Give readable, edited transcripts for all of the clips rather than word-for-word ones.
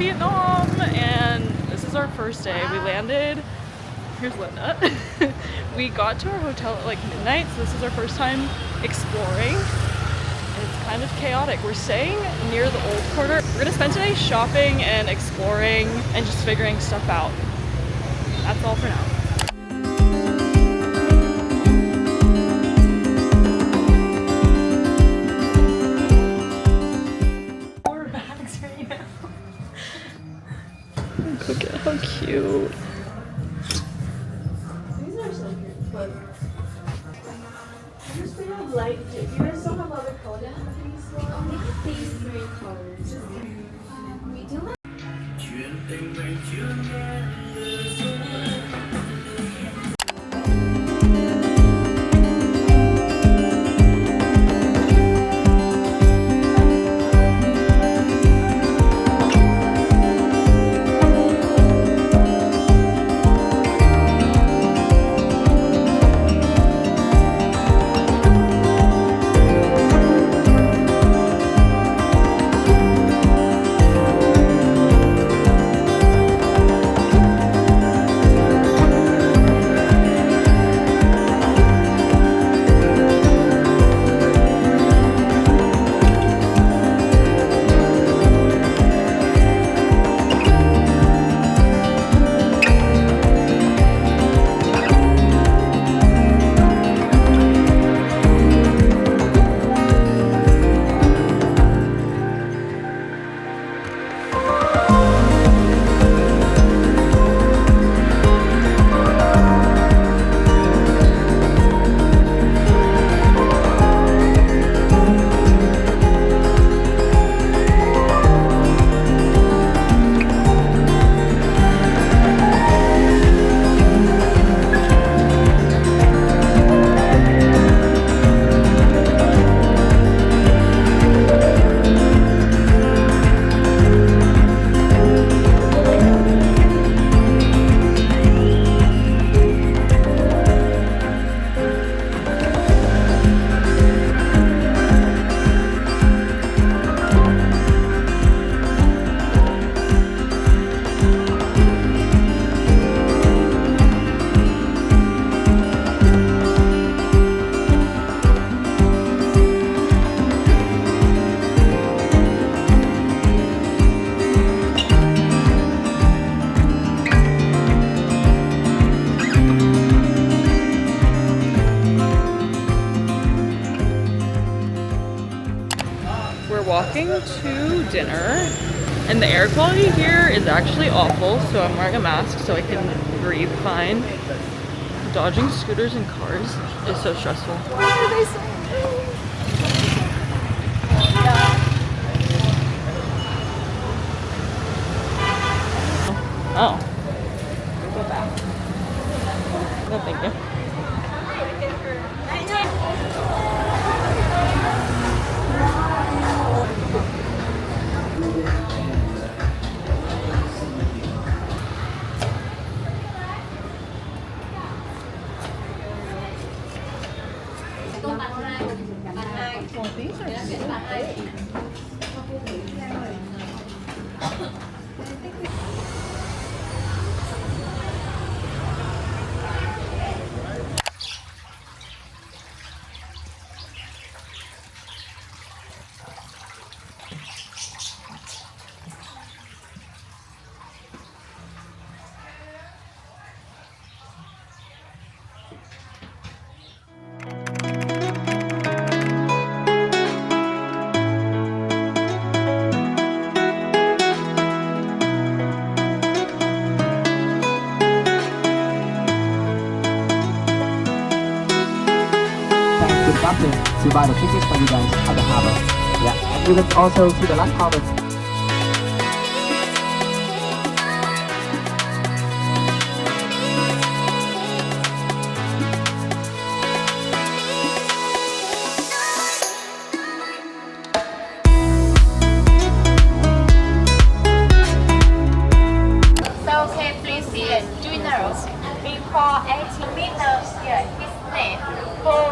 Vietnam, and this is our first day. We landed, here's Linda. We got to our hotel at like midnight, so this is our first time exploring. And it's kind of chaotic. We're staying near the old quarter. We're gonna spend today shopping and exploring and just figuring stuff out. That's all for now. Look at how cute. These are so cute, but I just think I like it. You guys don't have other colors for these ones? We have these three colors. We do have. Walking to dinner, and the air quality here is actually awful, so I'm wearing a mask so I can breathe fine. Dodging scooters and cars is so stressful. Why are they so rude? Oh. Go back. No, thank you. Well, these are so big. To buy the tickets for you guys at the harbor. Yeah, and you can also see the last harbor. So can please see it. Juniors. Before 18 meters, yeah, his name. For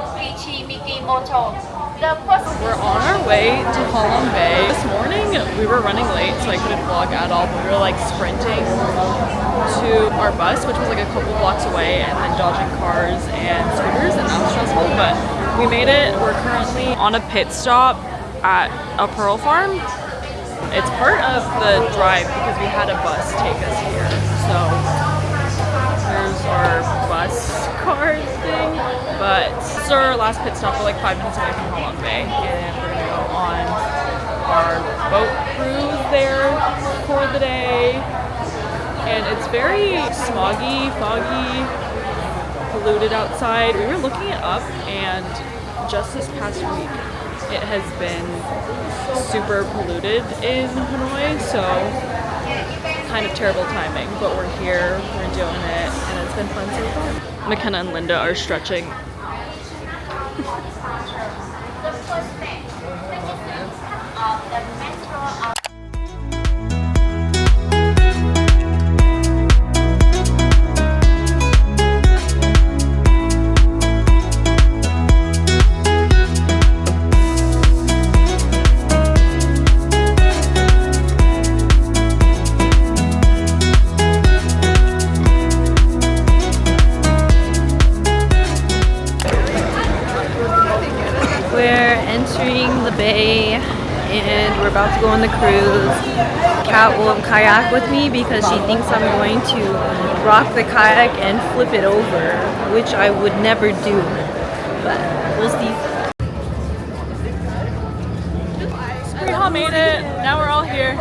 Mickey Moto. We're on our way to Halong Bay. This morning we were running late, so I couldn't vlog at all, but we were like sprinting to our bus, which was like a couple blocks away, and then dodging cars and scooters, and that was stressful, but we made it. We're currently on a pit stop at a pearl farm. It's part of the drive because we had a bus take us here. So here's our bus card thing. But this is our last pit stop. We're like 5 minutes away from Halong Bay, and we're gonna go on our boat cruise there for the day. And it's very smoggy, foggy, polluted outside. We were looking it up, and just this past week it has been super polluted in Hanoi, so kind of terrible timing, but we're here, we're doing it, and it's been fun so far. McKenna and Linda are stretching. We're entering the bay and we're about to go on the cruise. Kat will kayak with me because she thinks I'm going to rock the kayak and flip it over, which I would never do, but we'll see. We all made it. Now we're all here.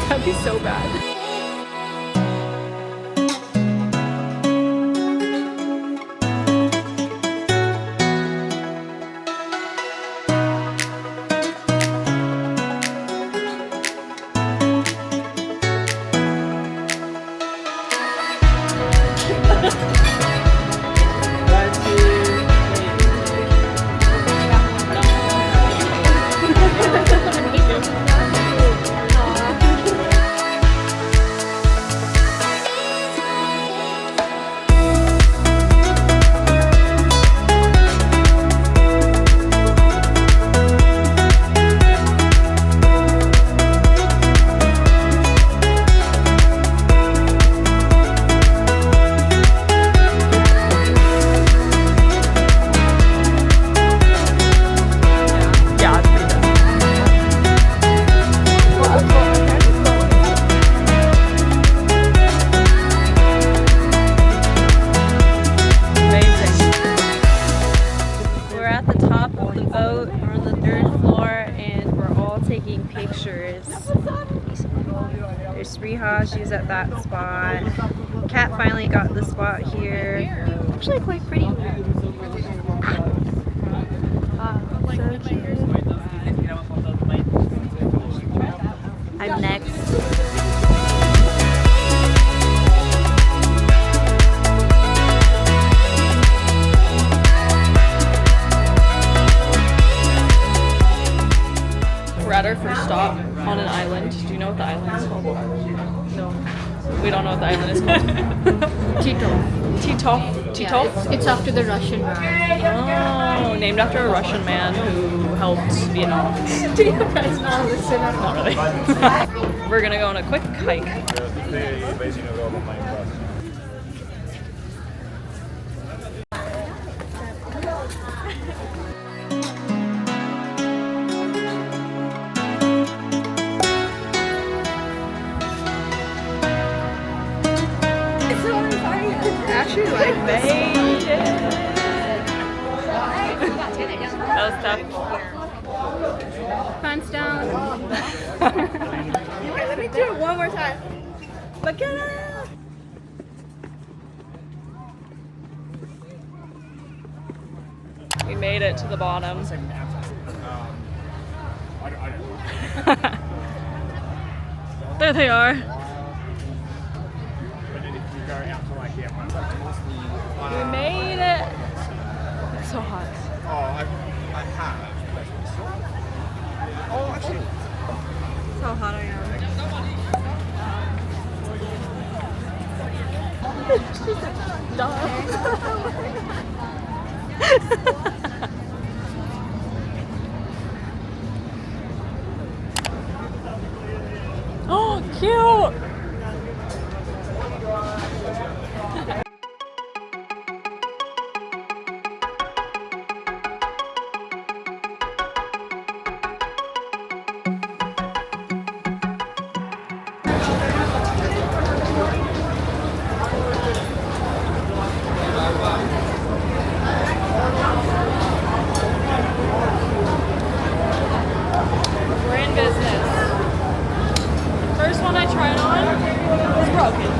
That'd be so bad. She's at that spot. Kat finally got the spot here. Actually quite pretty. So cute. I'm next. We're at our first stop on an island. Do you know what the island is called? No. We don't know what the island is called. Tito. Tito? It's after the Russian man. Oh, named after a Russian man who helped Vietnam. Do you guys not listen at all? Not really. We're gonna go on a quick hike. Actually, like made it. That was tough. Pants down. Okay, let me do it one more time. McKenna! We made it to the bottom. There they are. Oh, cute! We're in business. First one I tried on was broken.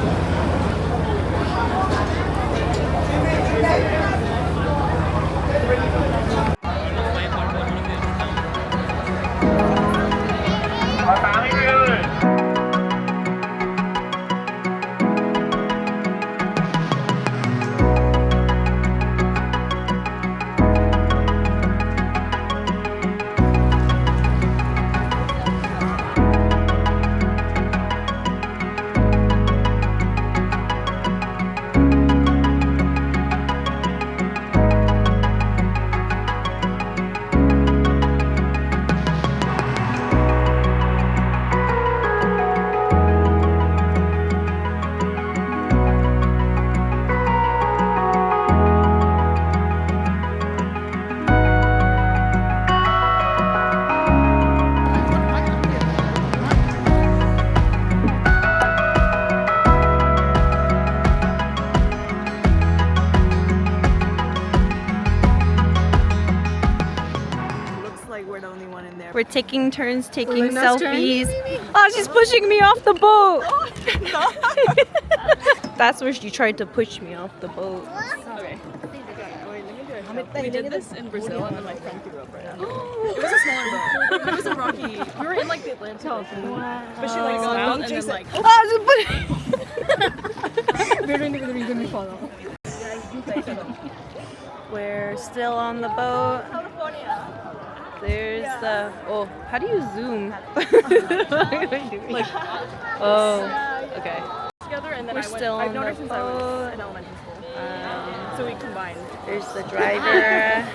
We're taking turns taking selfies. Oh, she's pushing me off the boat. That's where she tried to push me off the boat. Okay. We did this in Brazil and then my friend threw up right after. It was a smaller boat. It was a rocky. We were in like the Atlantic Ocean. But she like got out and then like. We're still on the boat. There's the, oh, how do you zoom? What am I doing? Like, oh, okay. together and then We're still I've on known her the since I was boat. in elementary school. So we combined. There's the driver. And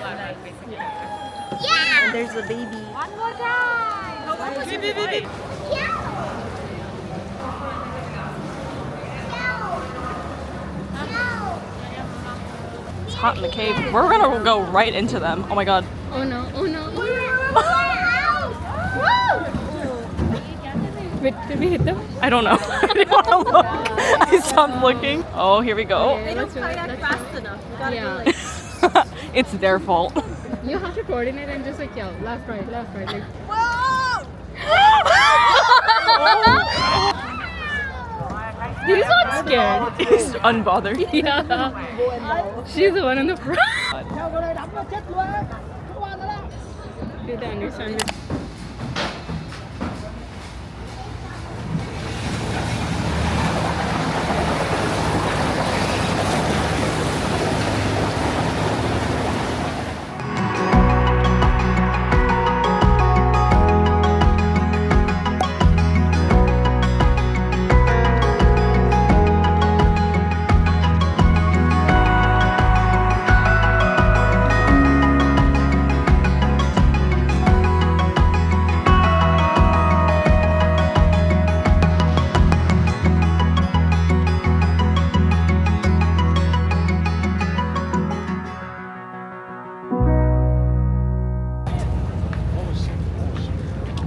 there's the baby. Baby. It's hot in the cave. We're gonna go right into them. Oh my god. Oh no, oh no. Wait, did we hit them? I don't know. I didn't want to look. I stopped looking. Oh, here we go. Okay, let's fast enough. You gotta Yeah. go like, It's their fault. You have to coordinate and just like yell left, right, like. He's not scared. He's unbothered. Yeah. She's the one on the front. Did they understand it?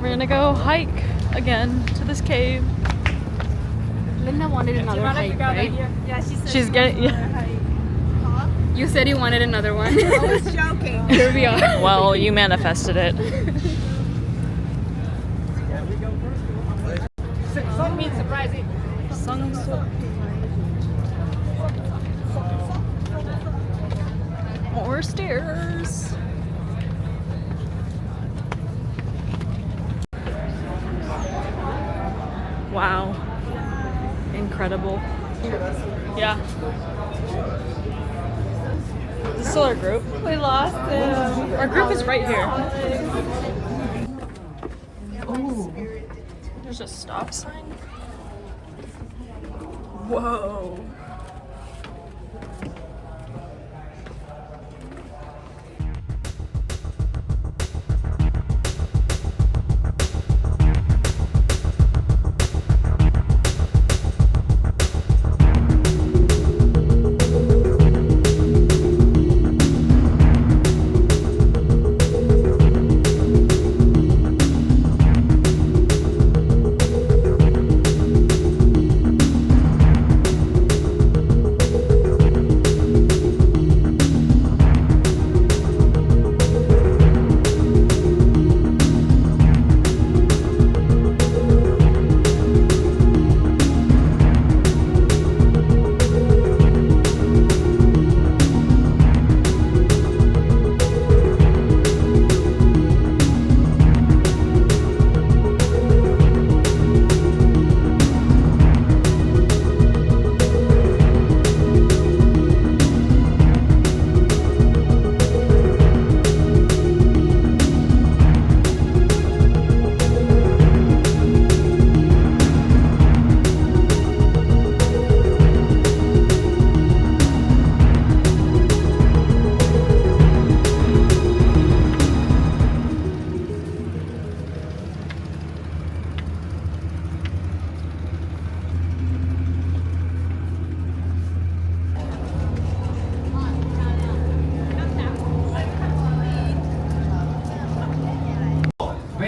We're gonna go hike again to this cave. Linda wanted another hike, right? She's getting. Yeah. You said you wanted another one. I was joking. Here we are. Well, you manifested it. More stairs. Wow. Incredible. Yeah. This is still our group. we lost him. Our group is right here. There's a stop sign. Whoa.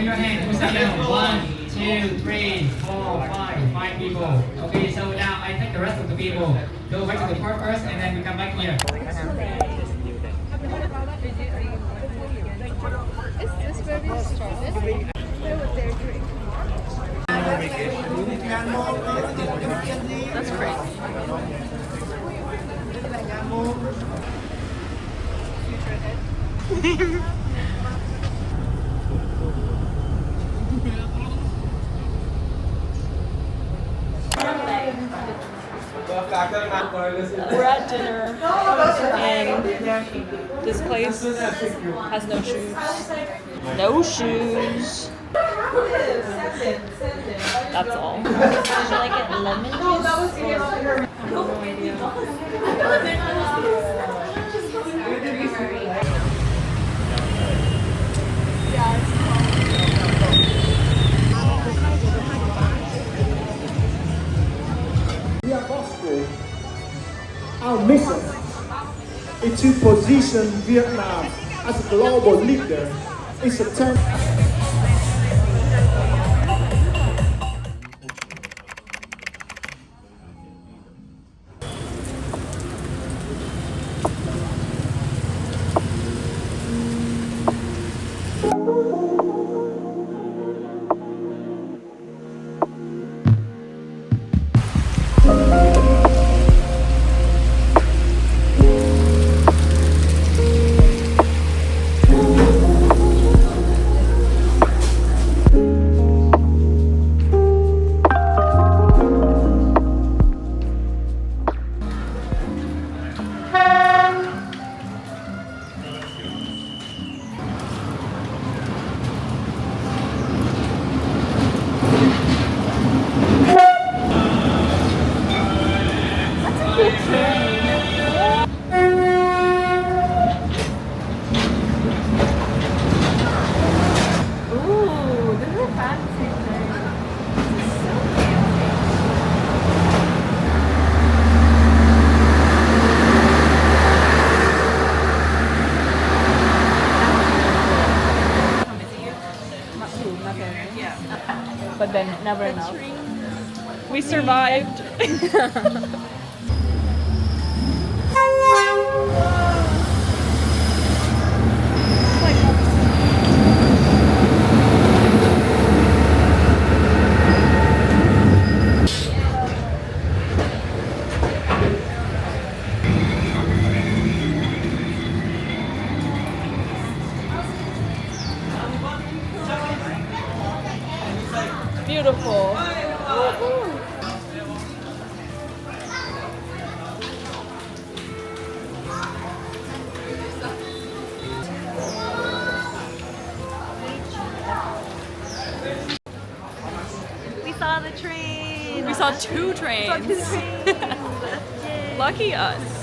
Raise your hand. Who's down? 1, 2, 3, 4, 5. 5 people. Okay, so now I take the rest of the people. Go back to the park first, and then we come back here. That's crazy. We're at dinner and this place has no shoes. No shoes. That's all. Should I get lemon We are gospel. Our mission is to position Vietnam as a global leader in September. But then never enough. We survived. Beautiful. We saw the train. We saw 2 trains. Lucky us.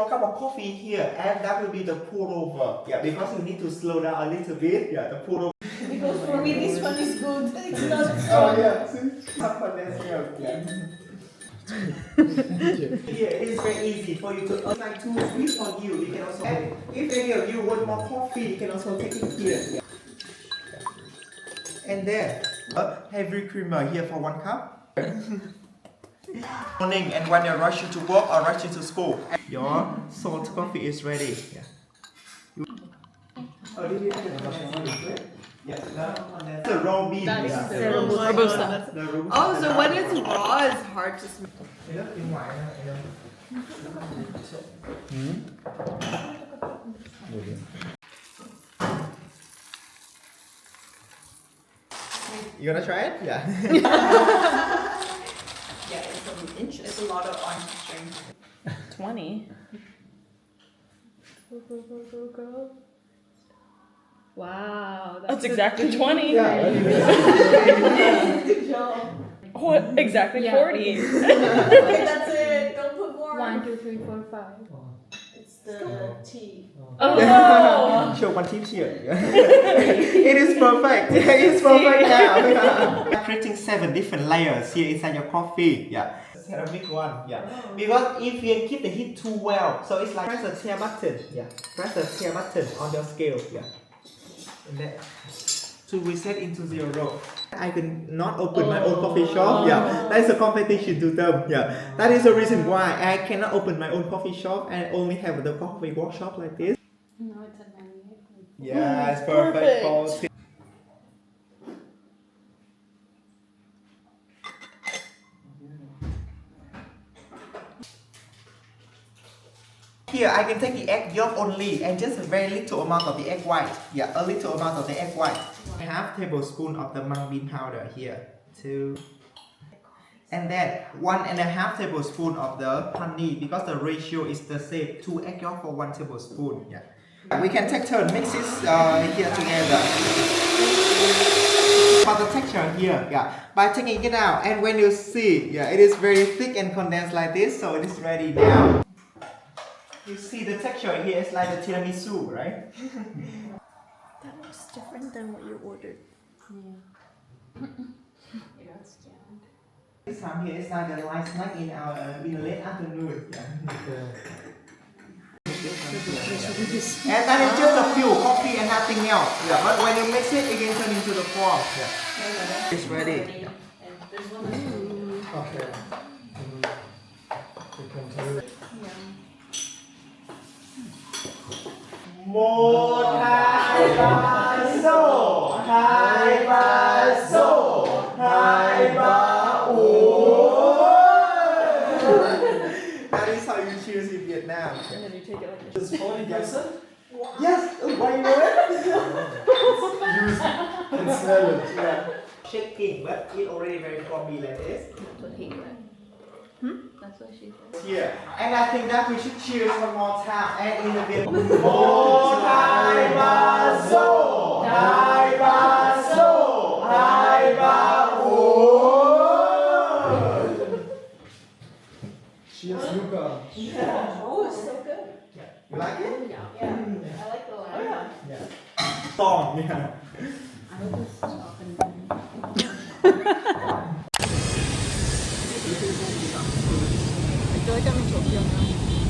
one cup of coffee here, and that will be the pour over. Yeah, because you need to slow down a little bit. Yeah, the pour over. Because for me this one is good. It's not Oh strong. yeah, see? Some condensed milk. Yeah. Here, it is very easy for you to like to squeeze on you. You can also, and if any of you want more coffee, you can also take it here. Yeah. And then heavy creamer here for 1 cup. Morning, and when you're rushing to work or rushing to school, your salt coffee is ready. Yeah. Oh, did you have the yeah, the raw bean. Yeah. Robusta. The robusta. Oh, so when it's raw, it's hard to smell. You gonna try it? Yeah. It's a lot of orange string. 20. Wow, That's exactly 20. Good job. What? Exactly Yeah. 40. Okay, that's it. Don't put more. 1, 2, 3, 4, 5. It's the tea. Oh. Show one tip here. It is perfect. It is perfect now. Creating 7 different layers here inside your coffee. Yeah. Ceramic one. Yeah. Because if you keep the heat too well, so it's like press the share button. Yeah. Press the share button on your scale. Yeah. And then to reset into 0. I can not open my own coffee shop. Yeah, that is a competition to them. Yeah, that is the reason why I cannot open my own coffee shop and only have the coffee workshop like this. No, it's at 98. Yeah, it's perfect for. Here I can take the egg yolk only and just a very little amount of the egg white. Yeah, a little amount of the egg white. Half tablespoon of the mung bean powder here. 2. And then 1.5 tablespoon of the honey because the ratio is the same. 2 egg yolk for 1 tablespoon. Yeah. We can take turn mix this here together. For the texture here, yeah, by taking it out, and when you see, yeah, it is very thick and condensed like this, so it is ready now. You see the texture here is like the tiramisu, right? That looks different than what you ordered. This time here is like a light snack in our in the late afternoon. Yeah. And that is just a few coffee and nothing else. Yeah, but when you mix it, it can turn into the form. Yeah. It's ready. Okay. Một hai ba số, hai ba số, hai ba That is how you cheers in Vietnam. And then you take it like It's 40%. Yes, why you know it? Use and smell it. Yeah. Shaking, but it already very foamy like this. That's what he said. That's what she said. Here, and I think that we should cheers one more time and in a bit. Một hai ba số, hai ba số, hai ba Cheers, Luca. Oh, it's so good. You like it? Yeah, I like the lime. Song, yeah. I feel like I'm in Tokyo now.